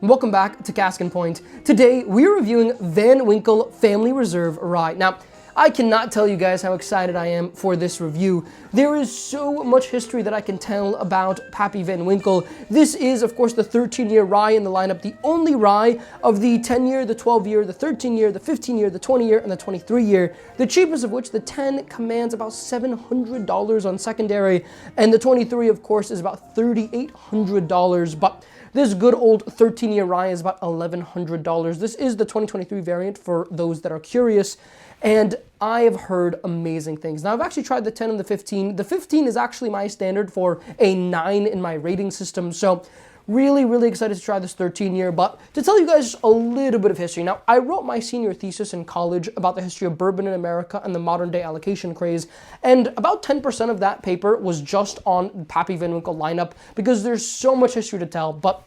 Welcome back to Cask and Point. Today we're reviewing Van Winkle Family Reserve Rye. Now, I cannot tell you guys how excited I am for this review. There is so much history that I can tell about Pappy Van Winkle. This is, of course, the 13-year rye in the lineup, the only rye of the 10-year, the 12-year, the 13-year, the 15-year, the 20-year, and the 23-year. The cheapest of which, the 10, commands about $700 on secondary, and the 23, of course, is about $3,800. But this good old 13-year rye is about $1,100. This is the 2023 variant for those that are curious, and I have heard amazing things. Now, I've actually tried the 10 and the 15. The 15 is actually my standard for a 9 in my rating system, so really excited to try this 13-year. But to tell you guys a little bit of history. Now, I wrote my senior thesis in college about the history of bourbon in America and the modern day allocation craze, and about 10% of that paper was just on Pappy Van Winkle lineup because there's so much history to tell. But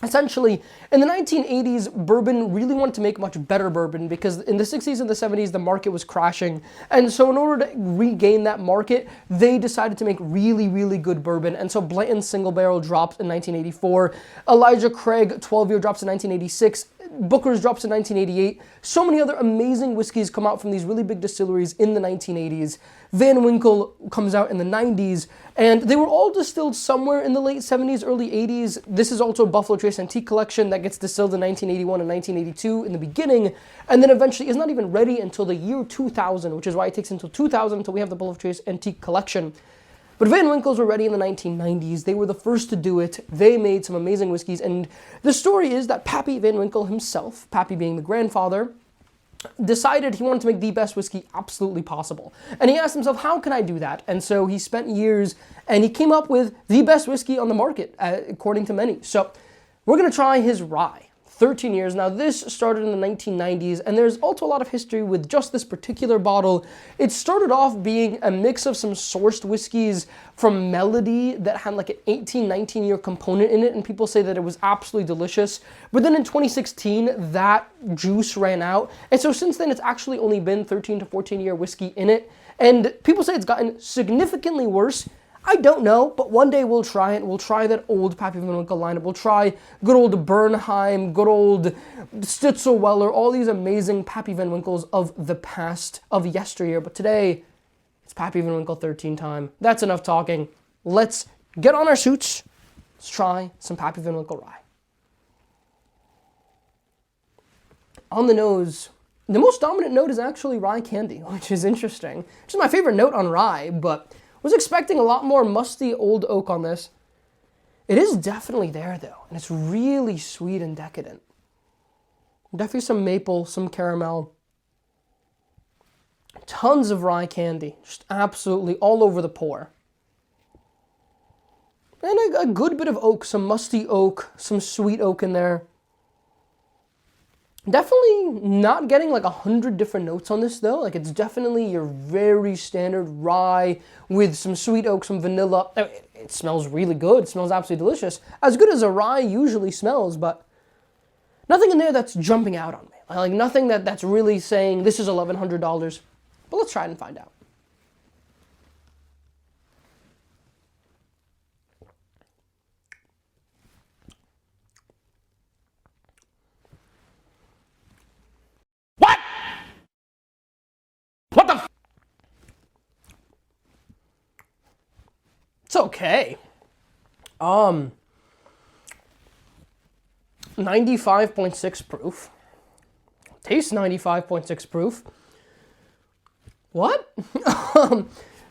essentially, in the 1980s, bourbon really wanted to make much better bourbon because in the 60s and the 70s, the market was crashing. And so in order to regain that market, they decided to make really good bourbon. And so Blanton's Single Barrel dropped in 1984. Elijah Craig 12-year drops in 1986. Booker's drops in 1988. So many other amazing whiskeys come out from these really big distilleries in the 1980s. Van Winkle comes out in the 90s, and they were all distilled somewhere in the late 70s, early 80s. This is also Buffalo Trace Antique Collection that gets distilled in 1981 and 1982 in the beginning, and then eventually is not even ready until the year 2000, which is why it takes until 2000 until we have the Buffalo Trace Antique Collection. But Van Winkles were ready in the 1990s. They were the first to do it. They made some amazing whiskeys, and the story is that Pappy Van Winkle himself, Pappy being the grandfather, decided he wanted to make the best whiskey absolutely possible. And he asked himself, how can I do that? And so he spent years, and he came up with the best whiskey on the market, according to many. So we're going to try his rye. 13 years. Now, this started in the 1990s, and there's also a lot of history with just this particular bottle. It started off being a mix of some sourced whiskeys from Melody that had like an 18, 19-year component in it, and people say that it was absolutely delicious. But then in 2016, that juice ran out, and so since then, it's actually only been 13 to 14-year whiskey in it, and people say it's gotten significantly worse. I don't know, but one day we'll try it. We'll try that old Pappy Van Winkle lineup. We'll try good old Bernheim, good old Stitzelweller, all these amazing Pappy Van Winkles of the past, of yesteryear. But today, it's Pappy Van Winkle 13 time. That's enough talking. Let's get on our suits. Let's try some Pappy Van Winkle rye. On the nose, the most dominant note is actually rye candy, which is interesting. Which is my favorite note on rye, but was expecting a lot more musty old oak on this. It is definitely there though, and it's really sweet and decadent. Definitely some maple, some caramel. Tons of rye candy, just absolutely all over the pour. And a good bit of oak, some musty oak, some sweet oak in there. Definitely not getting like 100 different notes on this though. Like it's definitely your very standard rye with some sweet oak, some vanilla. It smells really good. It smells absolutely delicious. As good as a rye usually smells, but nothing in there that's jumping out on me. Like nothing that's really saying this is $1,100. But let's try it and find out. What the f? It's okay. 95.6 proof. Tastes 95.6 proof. What?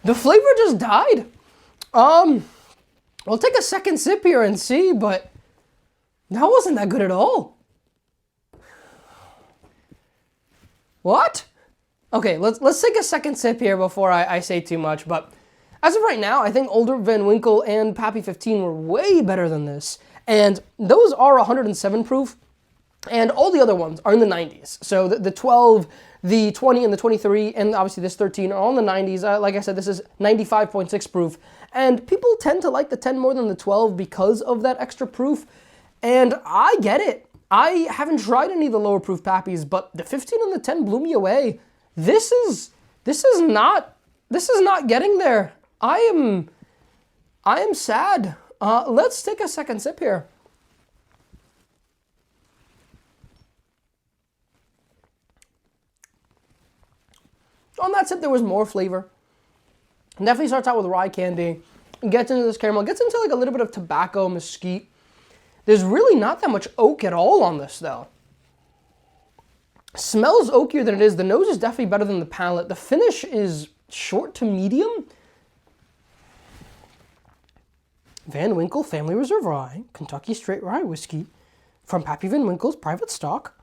The flavor just died. We'll take a second sip here and see, but that wasn't that good at all. What? Okay, let's take a second sip here before I say too much, but as of right now, I think older Van Winkle and Pappy 15 were way better than this, and those are 107 proof, and all the other ones are in the 90s. So the 12, the 20, and the 23, and obviously this 13 are all in the 90s. Like I said, this is 95.6 proof, and people tend to like the 10 more than the 12 because of that extra proof, and I get it. I haven't tried any of the lower proof Pappies, but the 15 and the 10 blew me away. This is not getting there. I am sad. Let's take a second sip here. On that sip, there was more flavor. Definitely starts out with rye candy, gets into this caramel, gets into like a little bit of tobacco, mesquite. There's really not that much oak at all on this though. Smells oakier than it is. The nose is definitely better than the palate. The finish is short to medium. Van Winkle Family Reserve Rye, Kentucky Straight Rye Whiskey from Pappy Van Winkle's private stock.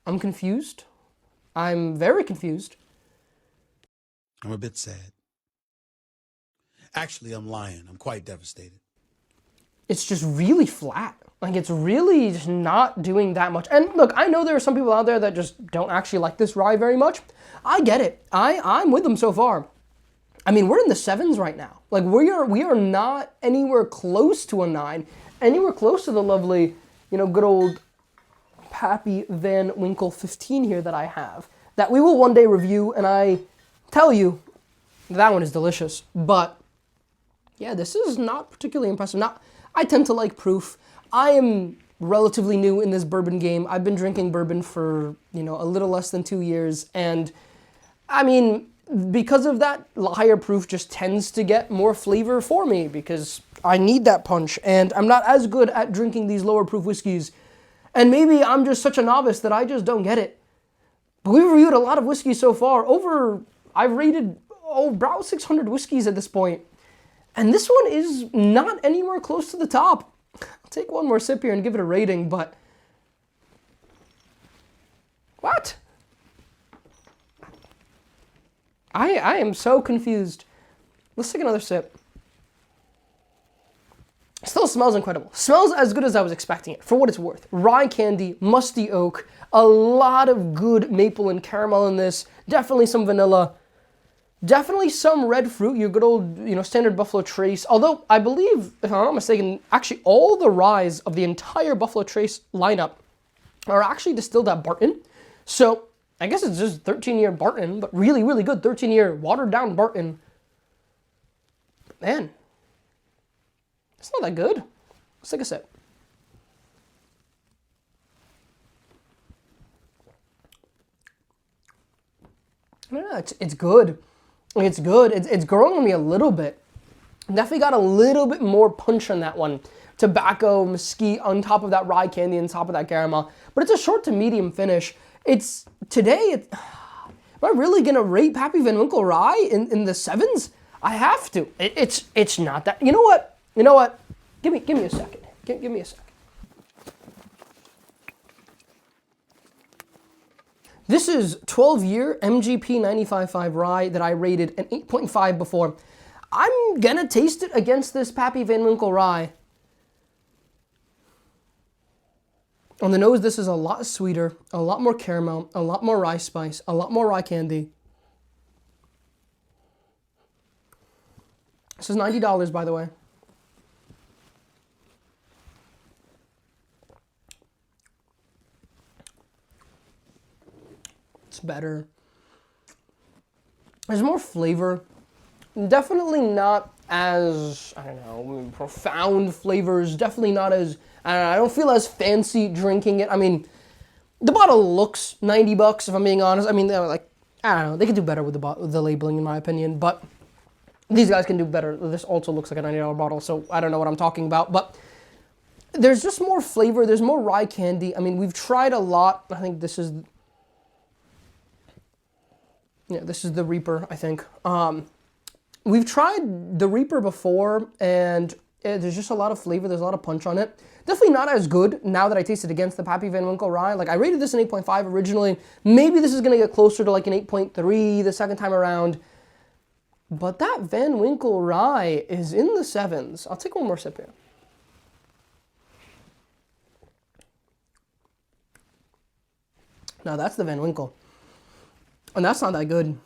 I'm confused. I'm very confused. I'm a bit sad. Actually, I'm lying. I'm quite devastated. It's just really flat. Like, it's really just not doing that much. And look, I know there are some people out there that just don't actually like this rye very much. I get it. I'm with them so far. I mean, we're in the 7s right now. Like, we are not anywhere close to a 9, anywhere close to the lovely, good old Pappy Van Winkle 15 here that I have, that we will one day review, and I tell you, that one is delicious. But, yeah, this is not particularly impressive. Now, I tend to like proof. I am relatively new in this bourbon game. I've been drinking bourbon for, a little less than 2 years, and, I mean, because of that, higher proof just tends to get more flavor for me, because I need that punch, and I'm not as good at drinking these lower proof whiskeys. And maybe I'm just such a novice that I just don't get it. But we've reviewed a lot of whiskeys so far. I've rated about 600 whiskeys at this point. And this one is not anywhere close to the top. I'll take one more sip here and give it a rating, but... What? I am so confused. Let's take another sip. Still smells incredible. Smells as good as I was expecting it, for what it's worth. Rye candy, musty oak, a lot of good maple and caramel in this, definitely some vanilla, definitely some red fruit, your good old, standard Buffalo Trace. Although, I believe, if I'm not mistaken, actually all the ryes of the entire Buffalo Trace lineup are actually distilled at Barton. So, I guess it's just 13-year Barton, but really, really good 13-year watered-down Barton. Man. It's not that good. Let's take a sip. I don't know, it's good. It's good. It's growing on me a little bit. Definitely got a little bit more punch on that one. Tobacco, mesquite on top of that rye candy, on top of that caramel. But it's a short to medium finish. Am I really going to rate Pappy Van Winkle rye in the 7s? I have to. It's not that. You know what? Give me a second. Give me a second. This is 12-year MGP 95.5 rye that I rated an 8.5 before. I'm gonna taste it against this Pappy Van Winkle rye. On the nose, this is a lot sweeter, a lot more caramel, a lot more rye spice, a lot more rye candy. This is $90, by the way. It's better. There's more flavor. Definitely not as, profound flavors. Definitely not as, I don't feel as fancy drinking it. I mean, the bottle looks $90 if I'm being honest. I mean, they could do better with the labeling in my opinion, but these guys can do better. This also looks like a $90 bottle, so I don't know what I'm talking about, but there's just more flavor. There's more rye candy. I mean, we've tried a lot. I think this is the Reaper, I think. We've tried the Reaper before, and there's just a lot of flavor. There's a lot of punch on it. Definitely not as good now that I taste it against the Pappy Van Winkle rye. Like, I rated this an 8.5 originally. Maybe this is going to get closer to like an 8.3 the second time around. But that Van Winkle rye is in the 7s. I'll take one more sip here. Now, that's the Van Winkle. And that's not that good.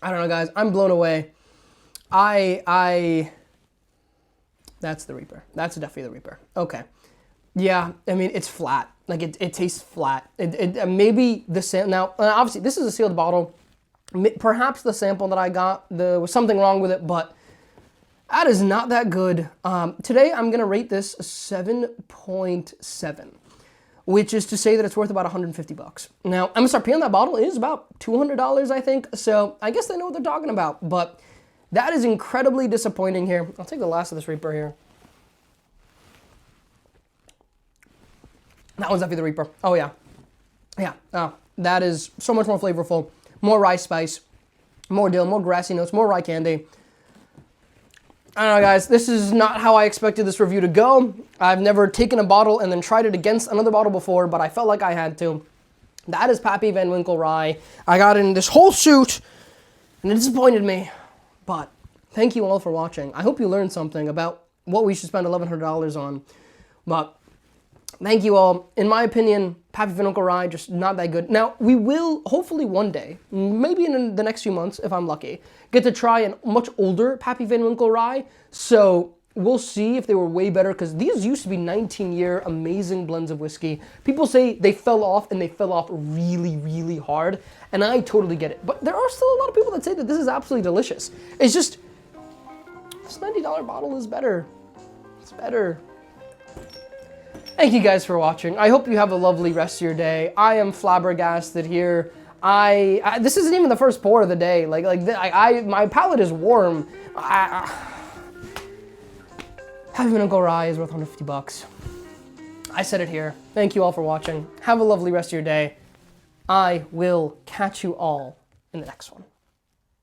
I don't know, guys. I'm blown away. That's the Reaper. That's definitely the Reaper. Okay. Yeah, I mean, it's flat. Like, it tastes flat. Maybe the sample... Now, obviously, this is a sealed bottle. Perhaps the sample that I got, there was something wrong with it, but That is not that good. Today I'm gonna rate this a 7.7, which is to say that it's worth about 150 bucks. Now, MSRP on that bottle is about $200, I think, so I guess they know what they're talking about, but that is incredibly disappointing here. I'll take the last of this Reaper here. That one's definitely the Reaper. Oh, yeah. Yeah, that is so much more flavorful. More rye spice, more dill, more grassy notes, more rye candy. I don't know, guys, this is not how I expected this review to go. I've never taken a bottle and then tried it against another bottle before, but I felt like I had to. That is Pappy Van Winkle rye. I got in this whole suit, and it disappointed me. But thank you all for watching. I hope you learned something about what we should spend $1,100 on. But thank you all. In my opinion, Pappy Van Winkle rye, just not that good. Now, we will, hopefully one day, maybe in the next few months, if I'm lucky, get to try a much older Pappy Van Winkle rye. So we'll see if they were way better, because these used to be 19-year amazing blends of whiskey. People say they fell off, and they fell off really, really hard, and I totally get it. But there are still a lot of people that say that this is absolutely delicious. It's just, this $90 bottle is better. It's better. Thank you guys for watching. I hope you have a lovely rest of your day. I am flabbergasted here. This isn't even the first pour of the day. My palate is warm. Pappy Van Winkle rye is worth 150 bucks. I said it here. Thank you all for watching. Have a lovely rest of your day. I will catch you all in the next one.